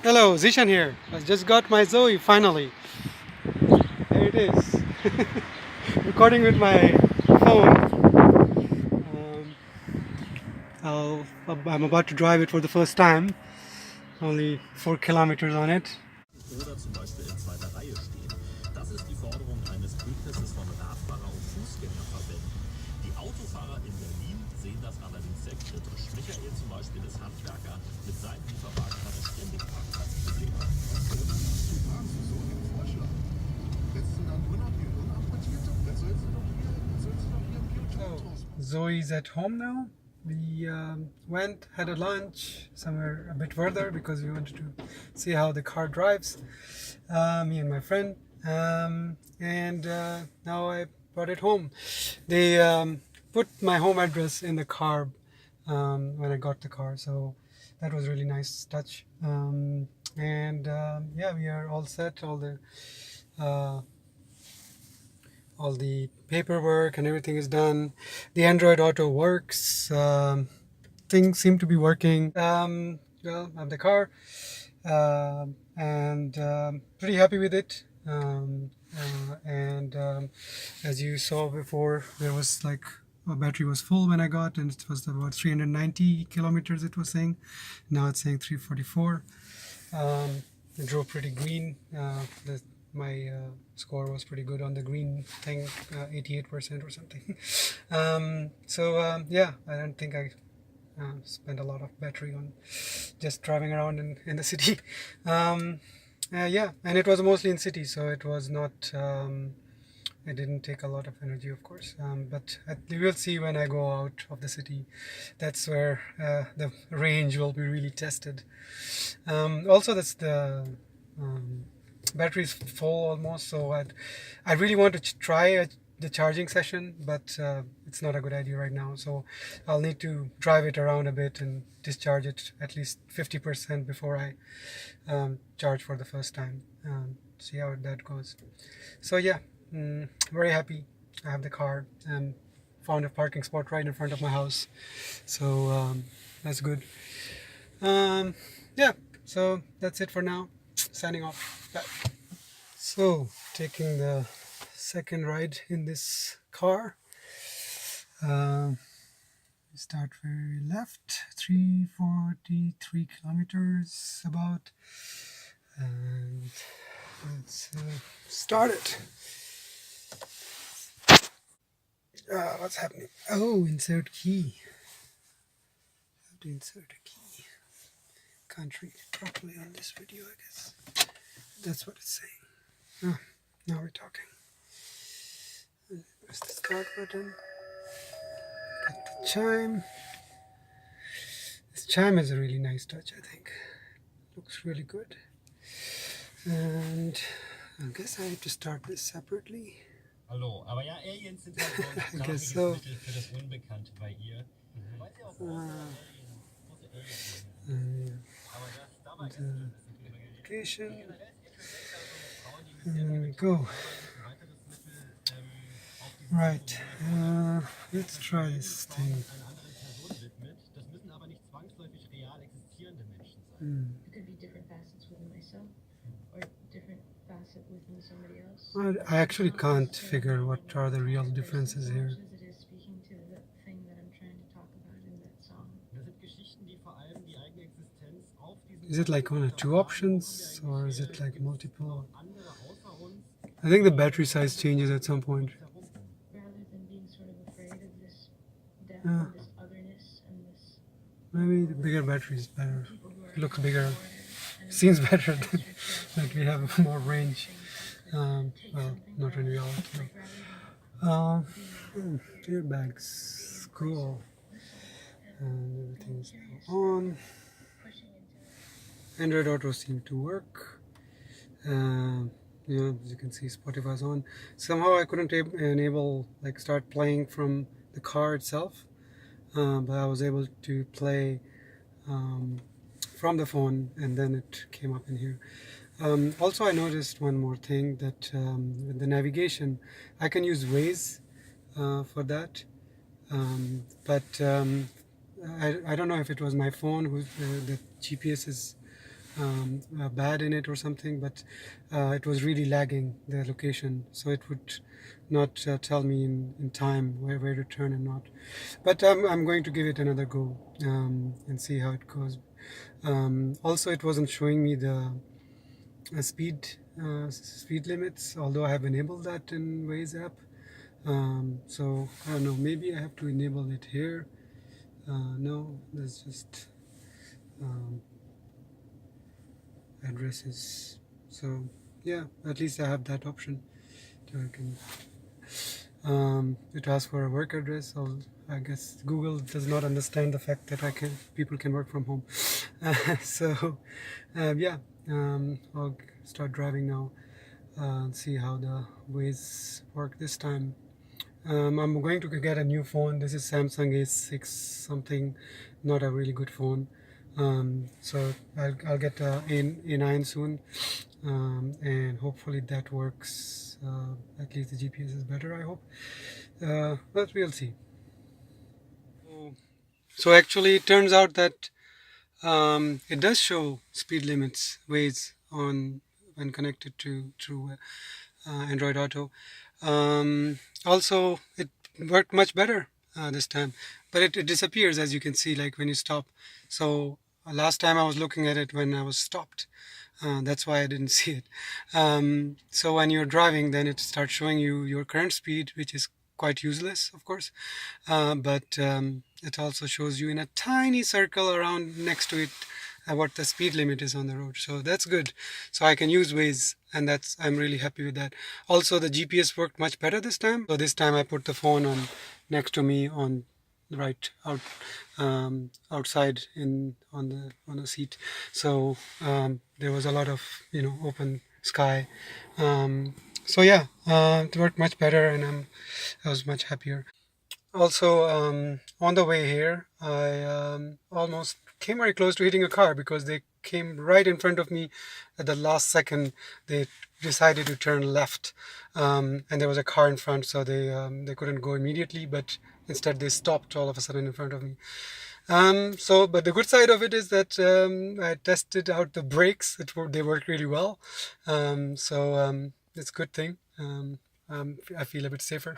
Hello, Zishan here. I just got my Zoe finally. There it is. Recording with my phone. Um, I'm about to drive it for the first time. Only 4 kilometers on it. Oder zum Beispiel in zweiter Reihe stehen. Das ist die Forderung eines Bündnisses von Radfahrer- und Fußgängerverbänden. Die Autofahrer in Berlin sehen das allerdings sehr kritisch. Michael zum Beispiel ist Handwerker. Mit seinem Lieferwagen hat er ständig Parkplatzprobleme. So ein Vorschlag. Setzt du dann nur noch die Unamputierte? Dann sollst du doch hier im Biojob draus. Zoe's at home now. We had a lunch somewhere a bit further because we wanted to see how the car drives, me and my friend. And now I brought it home. They put my home address in the car when I got the car, so that was really nice touch. Yeah, we are all set. All the paperwork and everything is done. The Android Auto works. Things seem to be working. Well, I have the car, and pretty happy with it. As you saw before, there was like my battery was full when I got, and it was about 390 kilometers. It was saying. Now it's saying 344. It drove pretty green. My score was pretty good on the green thing, 88% or something. Yeah, I don't think I spent a lot of battery on just driving around in the city. Yeah, and it was mostly in city, so it was not. It didn't take a lot of energy, of course. But you will see when I go out of the city. That's where the range will be really tested. Also, that's the battery is full almost, so I really want to try the charging session, but it's not a good idea right now. So I'll need to drive it around a bit and discharge it at least 50% before I charge for the first time. See how that goes. So yeah, very happy. I have the car and found a parking spot right in front of my house, so that's good. Yeah, so that's it for now. Signing off. Bye. So, taking the second ride in this car. We start very left, 343 kilometers about. And let's start it. What's happening? Oh, insert key. I have to insert a key. Can't read it properly on this video, I guess. That's what it's saying. Oh, now we're talking. Press the start button. Get the chime. This chime is a really nice touch, I think. Looks really good. And I guess I have to start this separately. Hallo, aber ja, Aliens sind halt so ein guess trauriges so. Mittel für das Unbekannte bei ihr. Weil sie auch große Aliens Aber das dabei ist Application. And there we go. Right. Let's try this thing. Das müssen aber nicht zwangsläufig real existierende Menschen sein. It could be different facets within myself or different facet within somebody else. I actually can't figure what are the real differences here. It is speaking to the thing that I'm trying to talk about in that song. Das sind Geschichten, die vor allem die eigene Existenz auf diesen Is it like only 2 options or is it like multiple? andere außer uns I think the battery size changes at some point. Rather than being sort of afraid of this death Yeah. and this otherness and this Maybe the bigger battery is better. people who are It looks bigger. and Seems better than that we have more range. Well, not in reality. Airbags, cool. And everything's now on. pushing into it. Android Auto seemed to work. Yeah, as you can see, Spotify's on. Somehow I couldn't enable like start playing from the car itself, but I was able to play from the phone, and then it came up in here. Also, I noticed one more thing that with the navigation, I can use Waze for that, but I don't know if it was my phone who the GPS is bad in it or something, but it was really lagging the location, so it would not tell me in time where to turn and not. But I'm going to give it another go and see how it goes. Also, it wasn't showing me the speed limits, although I have enabled that in Waze app. So I don't know, maybe I have to enable it here. No, there's just addresses. So yeah, at least I have that option. So I can it asks for a work address. I guess Google does not understand the fact that people can work from home. So yeah, I'll start driving now and see how the Waze work this time. I'm going to get a new phone. This is Samsung A6 something, not a really good phone. So I'll get a A9 soon, and hopefully that works. At least the GPS is better, I hope. But we'll see. So actually, it turns out that it does show speed limits, Waze, on when connected to Android Auto. Also, it worked much better this time, but it disappears, as you can see, like when you stop. So last time I was looking at it when I was stopped. That's why I didn't see it. So when you're driving, then it starts showing you your current speed, which is quite useless, of course, but it also shows you in a tiny circle around next to it what the speed limit is on the road. So that's good. So I can use Waze, and I'm really happy with that. Also, the GPS worked much better this time. So this time I put the phone on next to me on right out outside on the seat. So there was a lot of open sky. So yeah, it worked much better, and I was much happier. Also, on the way here, I almost came very close to hitting a car because they came right in front of me at the last second. They decided to turn left, and there was a car in front, so they couldn't go immediately, but instead they stopped all of a sudden in front of me. But the good side of it is that I tested out the brakes. They worked really well, so it's a good thing. I feel a bit safer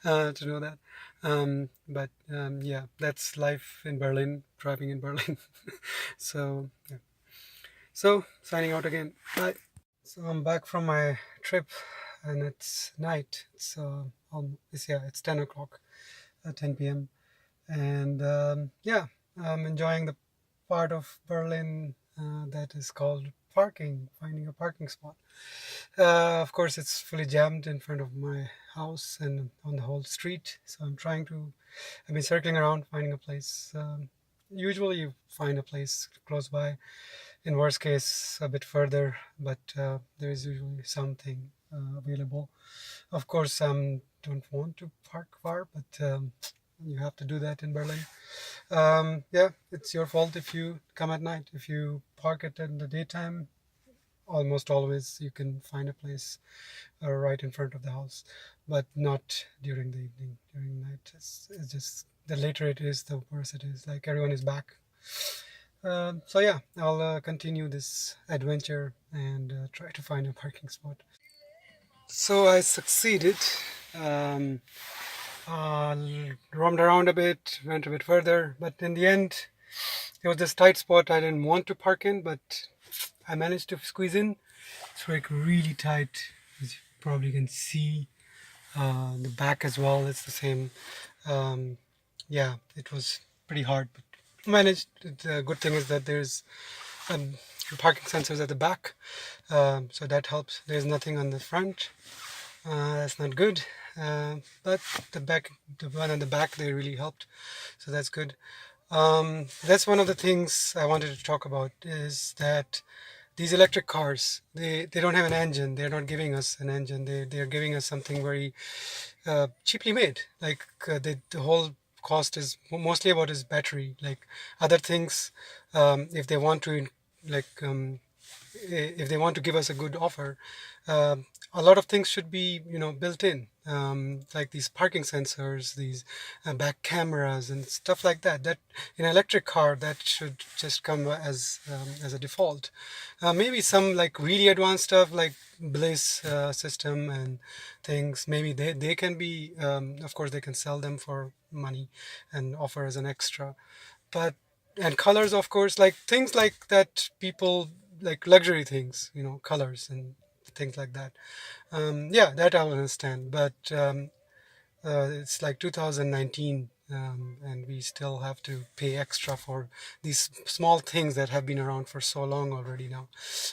to know that. Yeah, that's life in Berlin, driving in Berlin. So yeah. So signing out again. Bye. So I'm back from my trip, and it's night. It's 10 o'clock, 10 p.m. And yeah, I'm enjoying the part of Berlin that is called finding a parking spot. Of course, it's fully jammed in front of my house and on the whole street. So I've been circling around finding a place. Usually you find a place close by. In worst case, a bit further, but there is usually something available. Of course, don't want to park far, but you have to do that in Berlin. Yeah, it's your fault if you come at night. If you park it in the daytime, almost always you can find a place right in front of the house, but not during the evening. During night, it's just the later it is, the worse it is. Like everyone is back. So yeah, I'll continue this adventure and try to find a parking spot. So I succeeded. Roamed around a bit, went a bit further, but in the end, there was this tight spot I didn't want to park in, but I managed to squeeze in. It's like really tight, as you probably can see. The back as well, it's the same. Yeah, it was pretty hard, but managed. The good thing is that there's parking sensors at the back, so that helps. There's nothing on the front. That's not good, but the one on the back, they really helped, so that's good. That's one of the things I wanted to talk about, is that these electric cars, they don't have an engine. They're not giving us an engine. They're giving us something very cheaply made. Like the whole cost is mostly about his battery. Like other things, if they want to if they want to give us a good offer, a lot of things should be, built in, like these parking sensors, these back cameras and stuff like that. That in an electric car, that should just come as a default. Maybe some like really advanced stuff like Bliss system and things. Maybe they can be, of course, they can sell them for money and offer as an extra. But and colors, of course, like things like that, people like luxury things, colors and things like that. Yeah, that I'll understand. But it's like 2019, and we still have to pay extra for these small things that have been around for so long already now,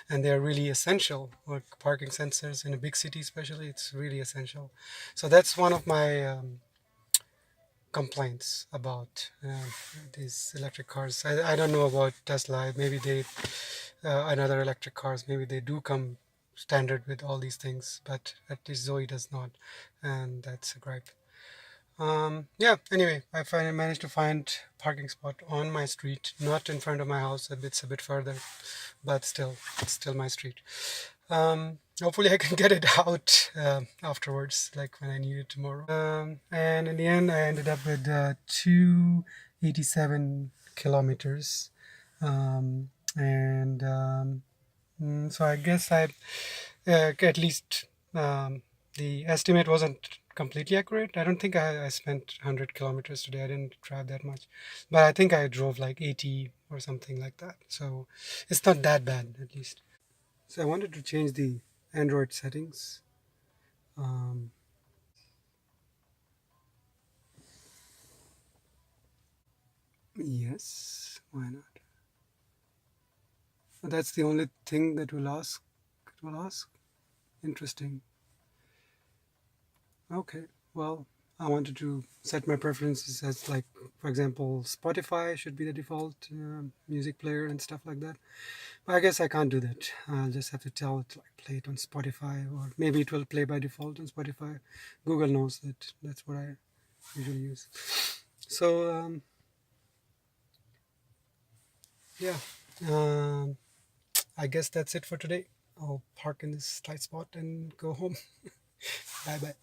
and they're really essential. Like parking sensors in a big city, especially, it's really essential. So that's one of my complaints about these electric cars. I don't know about Tesla. Maybe they and other electric cars, maybe they do come standard with all these things, but at least Zoe does not, and that's a gripe. Yeah, anyway, I managed to find parking spot on my street, not in front of my house. It's a bit further, but still, it's still my street. Hopefully I can get it out afterwards, like when I need it tomorrow. And in the end, I ended up with 287 kilometers. So I guess at least the estimate wasn't completely accurate. I don't think I spent 100 kilometers today. I didn't drive that much, but I think I drove like 80 or something like that. So it's not that bad, at least. So I wanted to change the Android settings. Yes, why not? That's the only thing that will ask. It will ask. Interesting. Okay, well, I wanted to set my preferences as, like, for example, Spotify should be the default music player and stuff like that. But I guess I can't do that. I'll just have to tell it, like, play it on Spotify, or maybe it will play by default on Spotify. Google knows that that's what I usually use. So, yeah, I guess that's it for today. I'll park in this tight spot and go home. Bye bye.